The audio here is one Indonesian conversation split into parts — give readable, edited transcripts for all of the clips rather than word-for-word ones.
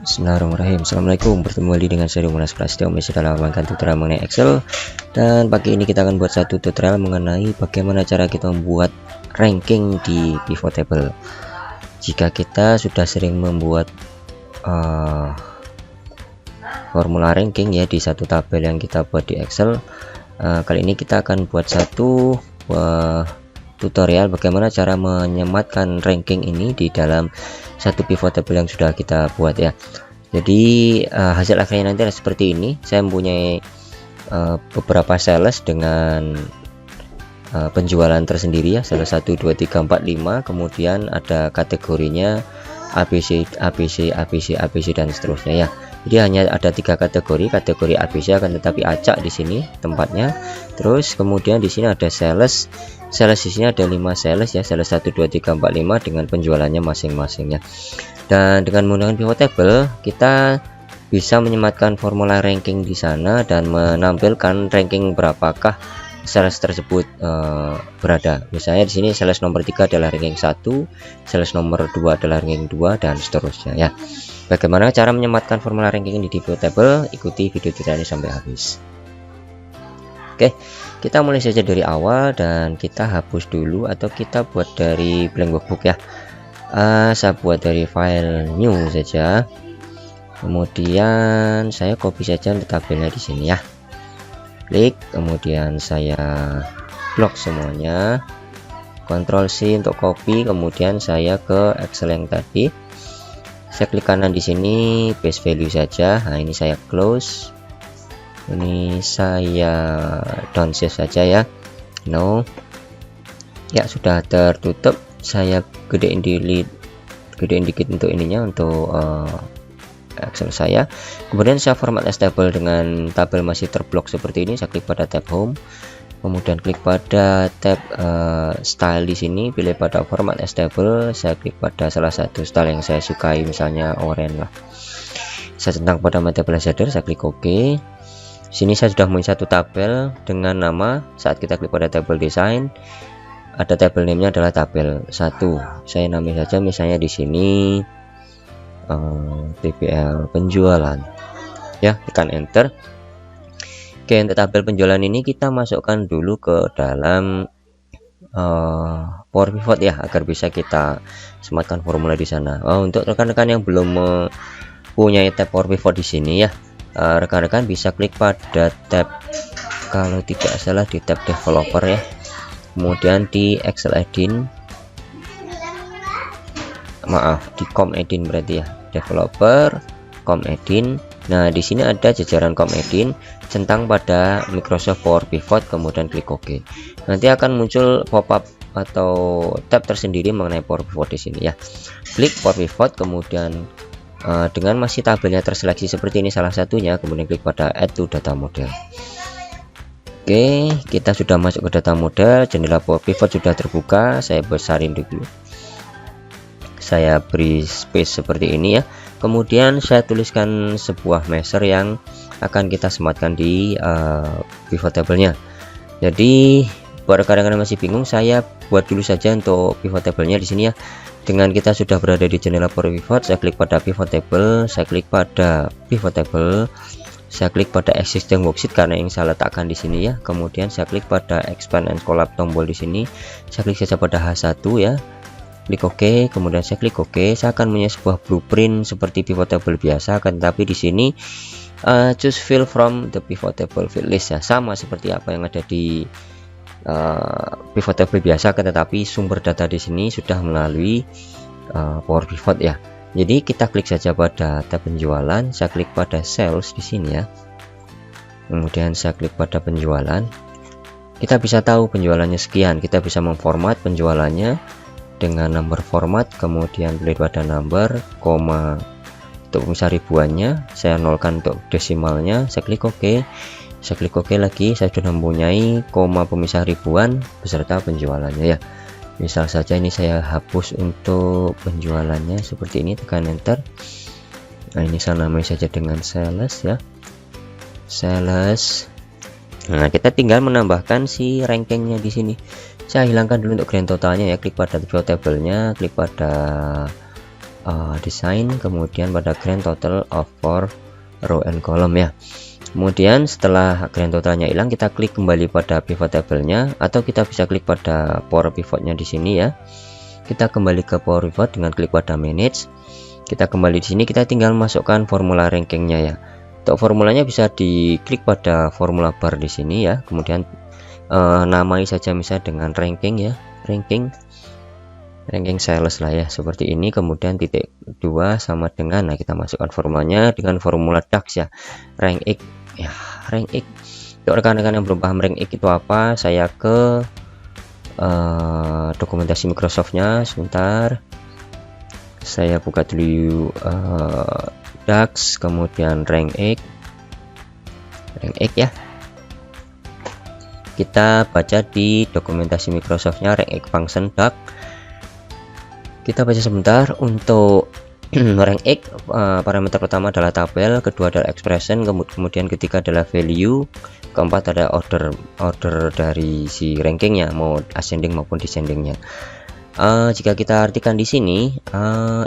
Bismillahirrahmanirrahim. Assalamualaikum, bertemu lagi dengan saya Munas Prasetyo. Masih dalam rangkaian tutorial mengenai Excel, dan pagi ini kita akan buat satu tutorial mengenai bagaimana cara kita membuat ranking di pivot table. Jika kita sudah sering membuat formula ranking ya di satu tabel yang kita buat di Excel, kali ini kita akan buat satu tutorial bagaimana cara menyematkan ranking ini di dalam satu pivot table yang sudah kita buat ya. Jadi hasil akhirnya nanti seperti ini. Saya mempunyai beberapa sales dengan penjualan tersendiri ya, sales 1 2 3 4 5, kemudian ada kategorinya ABC ABC ABC ABC dan seterusnya ya. Jadi hanya ada 3 kategori ABC, akan tetapi acak di sini tempatnya. Terus kemudian di sini ada sales di sini ada 5 sales ya, sales 1 2 3 4 5 dengan penjualannya masing-masing ya. Dan dengan menggunakan pivot table kita bisa menyematkan formula ranking di sana dan menampilkan ranking berapakah sales tersebut berada. Misalnya di sini sales nomor 3 adalah ranking 1, sales nomor 2 adalah ranking 2 dan seterusnya ya. Bagaimana cara menyematkan formula ranking di pivot table? Ikuti video tutorial ini sampai habis. Oke, kita mulai saja dari awal dan kita hapus dulu atau kita buat dari blank workbook ya. Saya buat dari file new saja. Kemudian saya copy saja untuk tabelnya di sini ya. Klik, kemudian saya blok semuanya. Ctrl C untuk copy, kemudian saya ke Excel yang tadi. Saya klik kanan di sini, paste value saja. Nah, ini saya close. Ini saya downsave saja ya. No. Ya, sudah tertutup. Saya gedein dikit untuk ininya, untuk Excel saya. Kemudian saya format as table dengan tabel masih terblok seperti ini. Saya klik pada tab home, kemudian klik pada tab style di sini, pilih pada format as table. Saya klik pada salah satu style yang saya sukai, misalnya orange lah. Saya centang pada my table header, saya klik OK. Sini saya sudah mempunyai satu tabel dengan nama. Saat kita klik pada tabel design, ada tabel name-nya adalah tabel 1. Saya namai saja misalnya di sini TPL penjualan ya, tekan enter. Oke, untuk tabel penjualan ini kita masukkan dulu ke dalam Power Pivot ya, agar bisa kita sematkan formula di sana. Untuk rekan-rekan yang belum mempunyai tab Power Pivot di sini ya, rekan-rekan bisa klik pada tab, kalau tidak salah di tab developer ya, kemudian di Excel Edit, maaf di Com Edit berarti ya, developer Com Edit. Nah, di sini ada jajaran Com Edit, centang pada Microsoft Power Pivot, kemudian klik OK. Nanti akan muncul pop-up atau tab tersendiri mengenai Power Pivot di sini ya. Klik Power Pivot, kemudian dengan masih tabelnya terseleksi seperti ini salah satunya, kemudian klik pada add to data model. Oke, kita sudah masuk ke data model, jendela Power Pivot sudah terbuka. Saya besarin dulu, saya beri space seperti ini ya. Kemudian saya tuliskan sebuah measure yang akan kita sematkan di pivot table-nya. Jadi buat rekan-rekan masih bingung, saya buat dulu saja untuk pivot table-nya di sini ya. Dengan kita sudah berada di jendela Power Pivot, saya klik pada pivot table, saya klik pada pivot table, saya klik pada existing worksheet karena yang saya letakkan di sini ya. Kemudian saya klik pada expand and collapse tombol di sini, saya klik saja pada H1 ya. Klik OK, kemudian saya klik OK. Saya akan punya sebuah blueprint seperti pivot table biasa, akan tetapi di sini choose field from the pivot table field list ya, sama seperti apa yang ada di pivot table biasa, tetapi sumber data di sini sudah melalui Power Pivot ya. Jadi kita klik saja pada tab penjualan, saya klik pada sales di sini ya. Kemudian saya klik pada penjualan. Kita bisa tahu penjualannya sekian. Kita bisa memformat penjualannya dengan number format, kemudian pilih pada number, koma untuk pemisah ribuannya, saya nolkan untuk desimalnya. Saya klik OK. Saya klik OK lagi, saya sudah mempunyai koma pemisah ribuan beserta penjualannya ya. Misal saja ini saya hapus untuk penjualannya seperti ini, tekan enter. Nah, ini saya namai saja dengan sales ya, sales. Nah, kita tinggal menambahkan si rankingnya di sini. Saya hilangkan dulu untuk grand totalnya ya, klik pada pivot table-nya, klik pada design, kemudian pada grand total of for row and column ya. Kemudian setelah grand totalnya hilang, kita klik kembali pada pivot table-nya, atau kita bisa klik pada power pivotnya di sini ya. Kita kembali ke power pivot dengan klik pada manage. Kita kembali di sini, kita tinggal masukkan formula rankingnya ya. Untuk formulanya bisa diklik pada formula bar di sini ya. Kemudian namai saja misalnya dengan ranking ya, ranking sales lah ya, seperti ini. Kemudian titik 2 sama dengan, nah kita masukkan formulanya dengan formula DAX ya, rank X ya, rank X. Untuk rekan-rekan yang belum paham rank X itu apa, saya ke dokumentasi Microsoftnya sebentar. Saya buka dulu DAX, kemudian rank X ya. Kita baca di dokumentasi Microsoftnya rank X function DAX. Kita baca sebentar. Untuk rank X, parameter pertama adalah tabel, kedua adalah expression, kemudian ketiga adalah value, keempat ada order dari si rankingnya, mau ascending maupun descendingnya. Jika kita artikan di sini,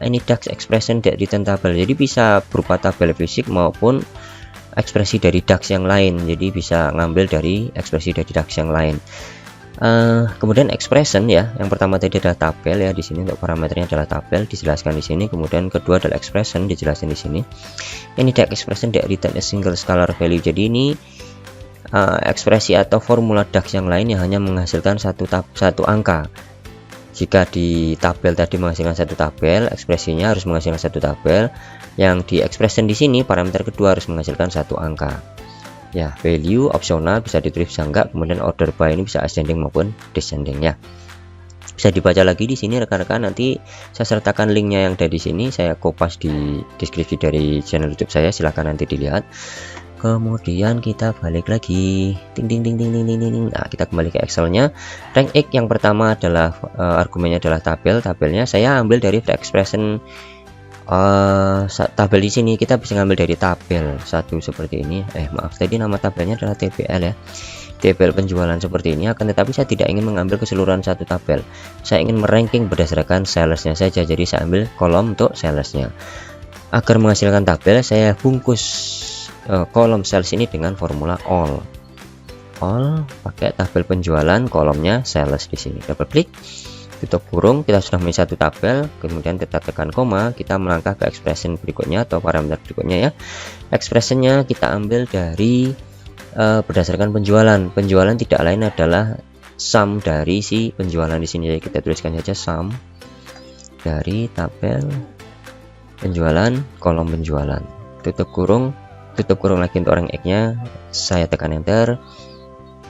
any DAX expression that return tabel, jadi bisa berupa tabel fisik maupun ekspresi dari DAX yang lain, jadi bisa ngambil dari ekspresi dari DAX yang lain. Kemudian expression ya, yang pertama tadi adalah tabel ya, di sini untuk parameternya adalah tabel, dijelaskan di sini. Kemudian kedua adalah expression, dijelaskan di sini. Ini DAX expression that return a single scalar value, jadi ini ekspresi atau formula DAX yang lain yang hanya menghasilkan satu angka. Jika di tabel tadi menghasilkan satu tabel, ekspresinya harus menghasilkan satu tabel. Yang di expression di sini parameter kedua harus menghasilkan satu angka. Ya, value opsional, bisa ditulis bisa enggak. Kemudian order by ini bisa ascending maupun descending ya. Bisa dibaca lagi di sini rekan-rekan. Nanti saya sertakan linknya yang ada di sini. Saya kopas di deskripsi dari channel YouTube saya. Silahkan nanti dilihat. Kemudian kita balik lagi, nah kita kembali ke Excelnya. Rank X yang pertama adalah argumennya adalah tabelnya saya ambil dari expression. Tabel di sini kita bisa ngambil dari tabel satu seperti ini. Maaf, tadi nama tabelnya adalah TBL ya, tabel penjualan seperti ini. Akan tetapi saya tidak ingin mengambil keseluruhan satu tabel, saya ingin meranking berdasarkan salesnya saja. Jadi saya ambil kolom untuk salesnya. Agar menghasilkan tabel, saya bungkus kolom sales ini dengan formula all pakai tabel penjualan, kolomnya sales di sini. Double klik, tutup kurung, kita sudah memiliki satu tabel. Kemudian kita tekan koma, kita melangkah ke expression berikutnya atau parameter berikutnya ya. Expressionnya kita ambil dari berdasarkan penjualan tidak lain adalah sum dari si penjualan di sini. Jadi kita tuliskan saja sum dari tabel penjualan, kolom penjualan, tutup kurung lagi untuk rank X-nya, saya tekan enter.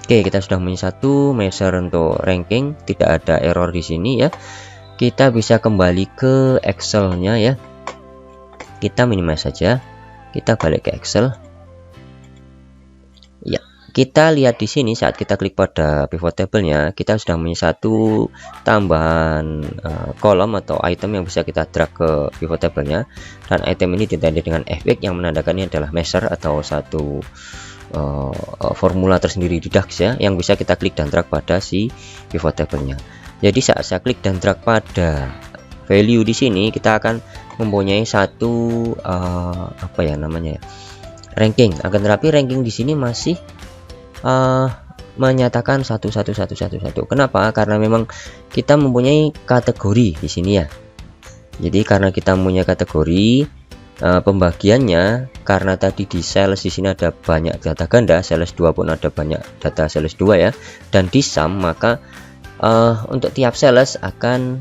Oke, kita sudah punya satu measure untuk ranking, tidak ada error di sini ya. Kita bisa kembali ke Excel-nya ya. Kita minimize saja. Kita balik ke Excel. Ya, kita lihat di sini saat kita klik pada pivot table-nya, kita sudah punya satu tambahan kolom atau item yang bisa kita drag ke pivot table-nya, dan item ini ditandai dengan fx yang menandakan ini adalah measure atau satu formula tersendiri di DAX ya, yang bisa kita klik dan drag pada si pivot table-nya. Jadi saat saya klik dan drag pada value di sini, kita akan mempunyai satu apa ya namanya ya, ranking. Akan tetapi ranking di sini masih menyatakan 1. Kenapa? Karena memang kita mempunyai kategori di sini ya. Jadi karena kita mempunyai kategori, pembagiannya karena tadi di sales di sini ada banyak data ganda, sales 2 pun ada banyak data sales 2 ya, dan di sum maka untuk tiap sales akan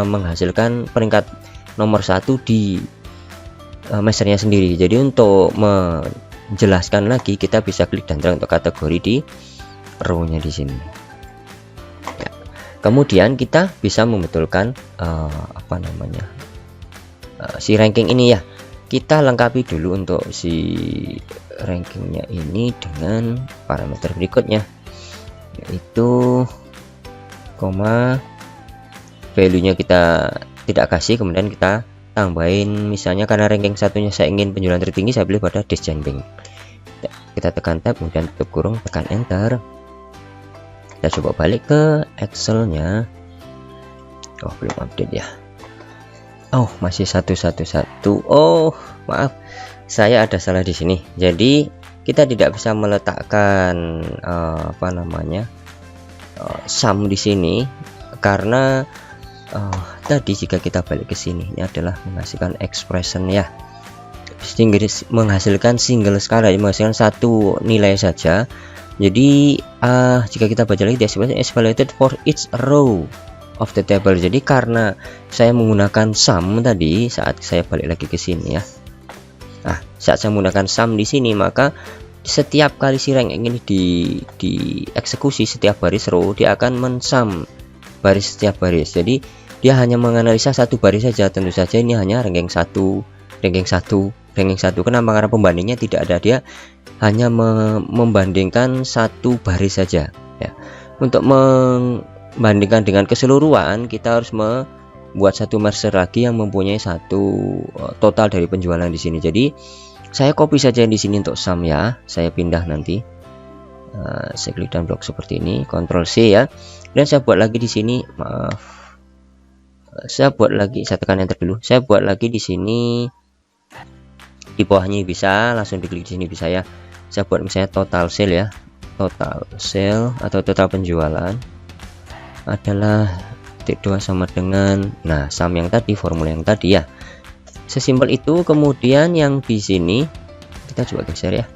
menghasilkan peringkat nomor 1 di measure-nya sendiri. Jadi untuk menjelaskan lagi, kita bisa klik dan drag untuk kategori di row-nya di sini. Ya. Kemudian kita bisa membetulkan apa namanya si ranking ini ya. Kita lengkapi dulu untuk si rankingnya ini dengan parameter berikutnya, yaitu koma, value-nya kita tidak kasih, kemudian kita tambahin misalnya karena ranking satunya saya ingin penjualan tertinggi, saya pilih pada descending. Kita tekan tab, kemudian tutup kurung, tekan enter. Kita coba balik ke Excel-nya. Oh, belum update ya. Oh, masih 111. Oh, maaf, saya ada salah di sini. Jadi kita tidak bisa meletakkan apa namanya, sum di sini karena tadi jika kita balik ke sini, ini adalah menghasilkan expression ya, menghasilkan single skala, menghasilkan satu nilai saja. Jadi jika kita baca lagi, the expression is evaluated for each row of the table. Jadi karena saya menggunakan sum tadi, saat saya balik lagi ke sini ya, saat saya menggunakan sum di sini, maka setiap kali si ranking ini dieksekusi setiap baris row, dia akan mensum baris setiap baris. Jadi dia hanya menganalisa satu baris saja. Tentu saja ini hanya ranking 1, ranking 1. Kenapa? Karena pembandingnya tidak ada, dia hanya membandingkan satu baris saja ya. Untuk membandingkan dengan keseluruhan, kita harus membuat satu merger lagi yang mempunyai satu total dari penjualan di sini. Jadi saya copy saja di sini untuk sum ya. Saya pindah nanti. Saya klik dan blok seperti ini, Ctrl C ya. Dan saya buat lagi di sini, maaf. Saya buat lagi, saya tekan enter dulu. Saya buat lagi di sini. Di bawahnya bisa, langsung diklik di sini bisa ya. Saya buat misalnya total sale ya. Total sale atau total penjualan adalah titik 2 sama dengan sum yang tadi, formula yang tadi ya. Sesimpel itu. Kemudian yang di sini kita coba geser ya.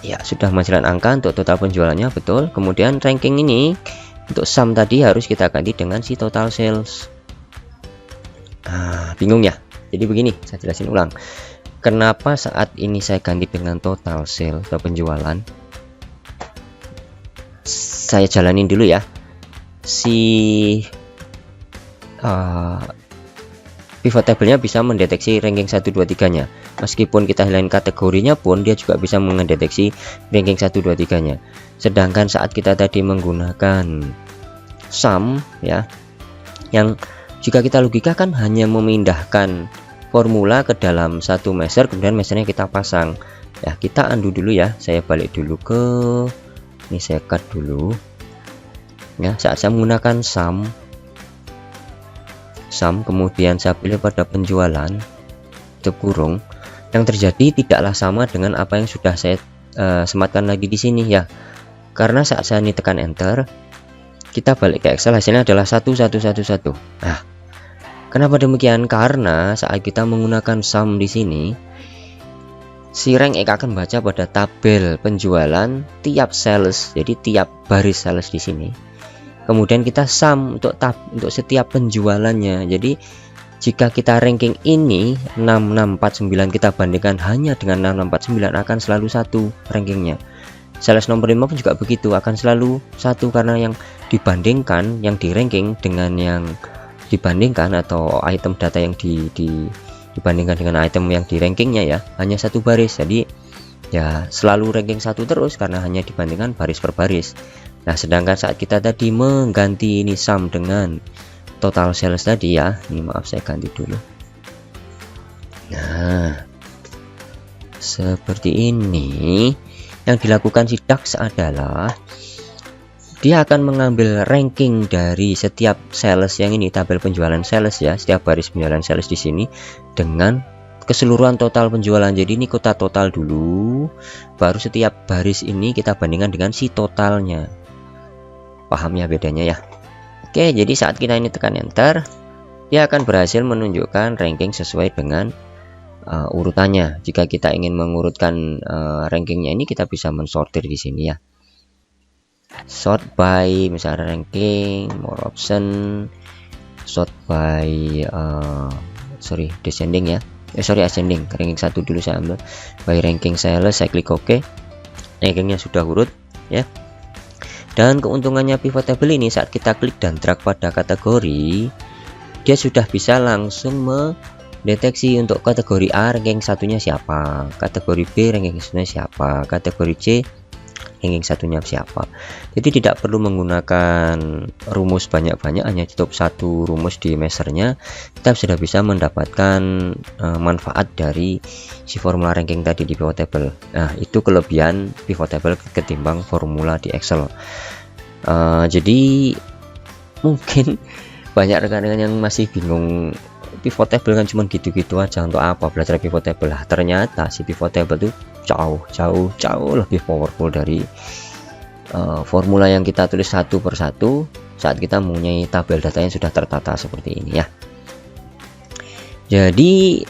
Ya, sudah menghasilkan angka untuk total penjualannya, betul. Kemudian ranking ini untuk sum tadi harus kita ganti dengan si total sales. Bingung ya? Jadi begini, saya jelasin ulang. Kenapa saat ini saya ganti dengan total sales atau penjualan? Saya jalanin dulu ya. Si pivot table-nya bisa mendeteksi ranking 1, 2, 3-nya. Meskipun kita hilangin kategorinya pun, dia juga bisa mendeteksi ranking 1, 2, 3-nya. Sedangkan saat kita tadi menggunakan sum ya, yang jika kita logika kan hanya memindahkan formula ke dalam satu measure, kemudian measure-nya kita pasang. Ya, kita undo dulu ya. Saya balik dulu ke ini, saya cut dulu. Ya, saat saya menggunakan sum, kemudian saya pilih pada penjualan, tutup kurung, yang terjadi tidaklah sama dengan apa yang sudah saya sematkan lagi di sini ya. Karena saat saya ini tekan enter, kita balik ke Excel, hasilnya adalah 1111. Kenapa demikian? Karena saat kita menggunakan sum di sini, si rank akan baca pada tabel penjualan tiap sales, jadi tiap baris sales di sini. Kemudian kita sum untuk setiap penjualannya. Jadi jika kita ranking ini 6649, kita bandingkan hanya dengan 6649, akan selalu 1 rankingnya. Sales nomor 5 pun juga begitu, akan selalu 1 karena yang dibandingkan, yang di ranking dengan yang dibandingkan, atau item data yang dibandingkan dengan item yang di rankingnya ya, hanya 1 baris. Jadi ya selalu ranking 1 terus karena hanya dibandingkan baris per baris. Nah, sedangkan saat kita tadi mengganti ini sum dengan total sales tadi ya, ini maaf saya ganti dulu. Nah, seperti ini. Yang dilakukan si DAX adalah dia akan mengambil ranking dari setiap sales yang ini, tabel penjualan sales ya, setiap baris penjualan sales di sini dengan keseluruhan total penjualan. Jadi ini kita total dulu, baru setiap baris ini kita bandingkan dengan si totalnya. Paham ya bedanya ya? Oke, jadi saat kita ini tekan enter, dia akan berhasil menunjukkan ranking sesuai dengan urutannya. Jika kita ingin mengurutkan rankingnya ini, kita bisa mensortir di sini ya. Sort by misalnya ranking, more option, sort by descending ya. Ascending. Ranking 1 dulu saya ambil. By ranking sales, saya klik OK. Rankingnya sudah urut ya. Dan keuntungannya pivot table ini, saat kita klik dan drag pada kategori, dia sudah bisa langsung mendeteksi untuk kategori A ranking satunya siapa, kategori B ranking satunya siapa, kategori C ranking satunya siapa. Jadi tidak perlu menggunakan rumus banyak-banyak, hanya cukup satu rumus di measure-nya, kita sudah bisa mendapatkan manfaat dari si formula ranking tadi di pivot table. Nah, itu kelebihan pivot table ketimbang formula di Excel. Jadi mungkin banyak rekan-rekan yang masih bingung pivot table kan cuma gitu-gitu aja, untuk apa belajar pivot table lah. Ternyata si pivot table itu jauh lebih powerful dari formula yang kita tulis satu persatu saat kita mempunyai tabel data yang sudah tertata seperti ini ya. Jadi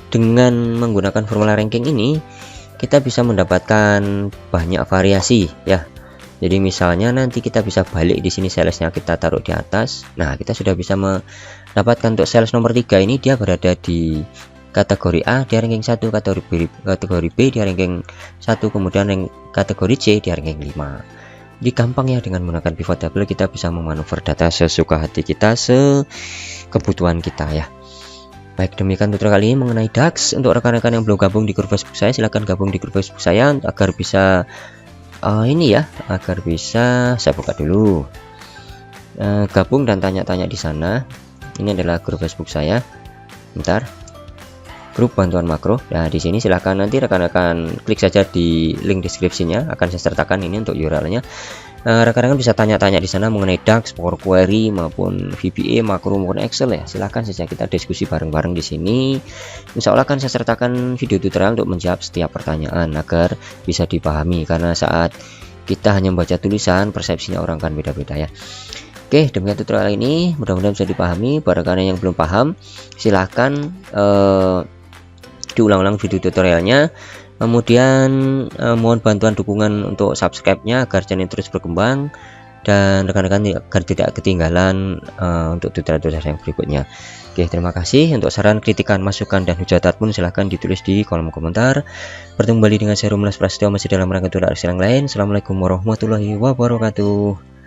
dengan menggunakan formula ranking ini kita bisa mendapatkan banyak variasi ya. Jadi misalnya nanti kita bisa balik di sini salesnya kita taruh di atas. Nah, kita sudah bisa mendapatkan untuk sales nomor 3 ini dia berada di kategori A di ranking 1, kategori B di ranking 1, kemudian kategori C di ranking 5. Jadi gampang ya, dengan menggunakan pivot table kita bisa memanuver data sesuka hati kita, sekebutuhan kita ya. Baik, demikian tutorial kali ini mengenai DAX. Untuk rekan-rekan yang belum gabung di grup Facebook saya, silahkan gabung di grup Facebook saya agar bisa agar bisa saya buka dulu, gabung dan tanya-tanya di sana. Ini adalah grup Facebook saya, bentar, grup bantuan makro. Nah, di sini silahkan nanti rekan-rekan klik saja di link deskripsinya, akan saya sertakan ini untuk URL-nya. Rekan-rekan bisa tanya-tanya di sana mengenai DAX, Power Query maupun VBA, makro maupun Excel ya. Silahkan saja kita diskusi bareng-bareng di sini. Insya Allah akan saya sertakan video tutorial untuk menjawab setiap pertanyaan agar bisa dipahami, karena saat kita hanya membaca tulisan, persepsinya orang kan beda-beda ya. Oke, demikian tutorial ini, mudah-mudahan bisa dipahami. Bagi rekan yang belum paham, silahkan diulang-ulang video tutorialnya. Kemudian mohon bantuan dukungan untuk subscribe-nya agar channel terus berkembang, dan rekan-rekan agar tidak ketinggalan untuk tutorial-tutorial yang berikutnya. Oke, terima kasih. Untuk saran, kritikan, masukan, dan hujatan pun silahkan ditulis di kolom komentar. Bertemu kembali dengan saya Romulus Prasetyo masih dalam rangka tutorial yang lain. Assalamualaikum warahmatullahi wabarakatuh.